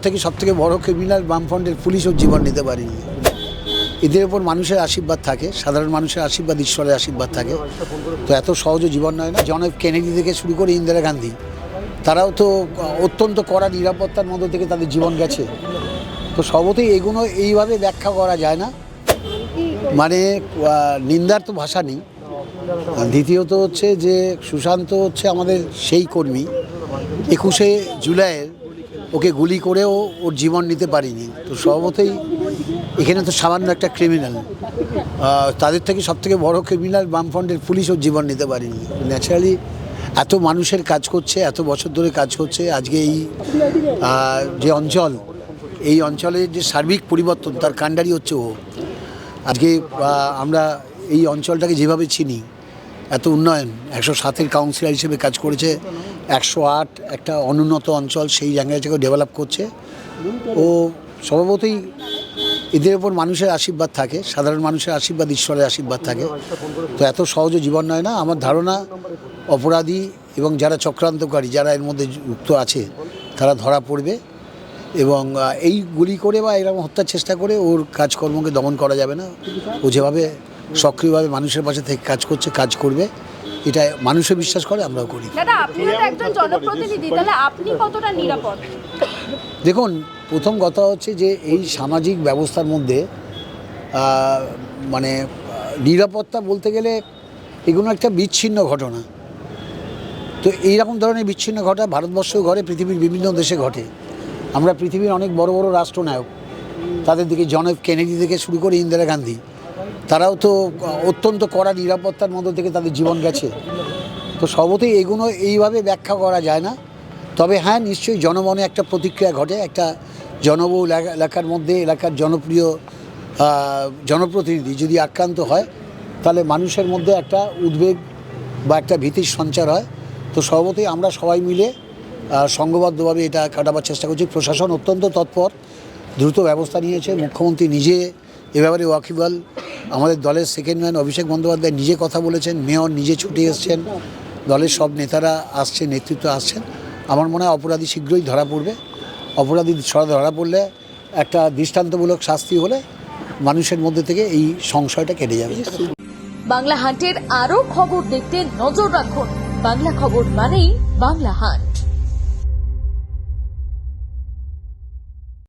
থেকে সবথেকে বড় ক্রিমিনাল বামফ্রন্টের পুলিশও জীবন নিতে পারেনি। এদের ওপর মানুষের আশীর্বাদ থাকে, সাধারণ মানুষের আশীর্বাদ, ঈশ্বরের আশীর্বাদ থাকে। তো এত সহজ জীবন নয় না। জন এফ কেনেডি থেকে শুরু করে ইন্দিরা গান্ধী, তারাও তো অত্যন্ত কড়া নিরাপত্তার মধ্যে থেকে তাদের জীবন গেছে। তো সবতেই এগুলো এইভাবে ব্যাখ্যা করা যায় না, মানে নিন্দার তো ভাষা নেই। দ্বিতীয়ত হচ্ছে যে সুশান্ত হচ্ছে আমাদের সেই কর্মী, 21শে জুলাইয়ের ওকে গুলি করেও ওর জীবন নিতে পারিনি। তো স্বভাবতই এখানে তো সামান্য একটা ক্রিমিনাল, তাদের থেকে সবথেকে বড় ক্রিমিনাল বামফ্রন্টের পুলিশও জীবন নিতে পারিনি। ন্যাচারালি এত মানুষের কাজ করছে, এত বছর ধরে কাজ করছে। আজকে এই যে অঞ্চল, এই অঞ্চলের যে সার্বিক পরিবর্তন তার কাণ্ডারি হচ্ছে ও। আজকে আমরা এই অঞ্চলটাকে যেভাবে চিনি, এত উন্নয়ন, 107-এর কাউন্সিলর হিসেবে কাজ করেছে, 108 একটা অনুন্নত অঞ্চল, সেই জায়গাটাকে ডেভেলপ করছে ও। স্বভাবতই এদের ওপর মানুষের আশীর্বাদ থাকে, সাধারণ মানুষের আশীর্বাদ, ঈশ্বরের আশীর্বাদ থাকে। তো এত সহজ জীবন নয় না। আমার ধারণা অপরাধী এবং যারা চক্রান্তকারী, যারা এর মধ্যে যুক্ত আছে, তারা ধরা পড়বে এবং এই গুলি করে বা এরকম হত্যার চেষ্টা করে ওর কাজকর্মকে দমন করা যাবে না। ও যেভাবে সক্রিয়ভাবে মানুষের পাশে থেকে কাজ করছে, কাজ করবে, এটা মানুষও বিশ্বাস করে, আমরাও করি। দাদা, আপনি তো একজন জনপ্রতিনিধি, তাহলে আপনি কতটা নিরাপদ? দেখুন, প্রথম কথা হচ্ছে যে এই সামাজিক ব্যবস্থার মধ্যে মানে নিরাপত্তা বলতে গেলে এগুলো একটা বিচ্ছিন্ন ঘটনা। তো এইরকম ধরনের বিচ্ছিন্ন ঘটনা ভারতবর্ষেও ঘটে, পৃথিবীর বিভিন্ন দেশে ঘটে। আমরা পৃথিবীর অনেক বড় বড় রাষ্ট্রনায়ক, তাদের দিকে জন এফ কেনেডি থেকে শুরু করে ইন্দিরা গান্ধী, তারাও তো অত্যন্ত কড়া নিরাপত্তার মধ্যে থেকে তাদের জীবন গেছে। তো সবতেই এগুলো এইভাবে ব্যাখ্যা করা যায় না। তবে হ্যাঁ, নিশ্চয়ই জনমনে একটা প্রতিক্রিয়া ঘটে। একটা জনবহুল এলাকার মধ্যে এলাকার জনপ্রিয় জনপ্রতিনিধি যদি আক্রান্ত হয়, তাহলে মানুষের মধ্যে একটা উদ্বেগ বা একটা ভীতির সঞ্চার হয়। তো সর্বতই আমরা সবাই মিলে সংঘবদ্ধভাবে এটা কাটাবার চেষ্টা করছি। প্রশাসন অত্যন্ত তৎপর, দ্রুত ব্যবস্থা নিয়েছে। মুখ্যমন্ত্রী নিজে এ ব্যাপারে ওয়াকিবহাল। আমাদের দলের সেকেন্ড ম্যান অভিষেক বন্দ্যোপাধ্যায় নিজে কথা বলেছেন, মেয়র নিজে ছুটে এসছেন, দলের সব নেতারা আসছেন, নেতৃত্ব আসছেন। আমার মনে হয় অপরাধী শীঘ্রই ধরা পড়বে। অপরাধী ধরা পড়লে একটা দৃষ্টান্তমূলক শাস্তি হলে মানুষের মধ্যে থেকে এই সংশয়টা কেটে যাবে। বাংলা হান্টের আরো খবর দেখতে নজর রাখুন। বাংলা খবর মানেই বাংলা হান্ট।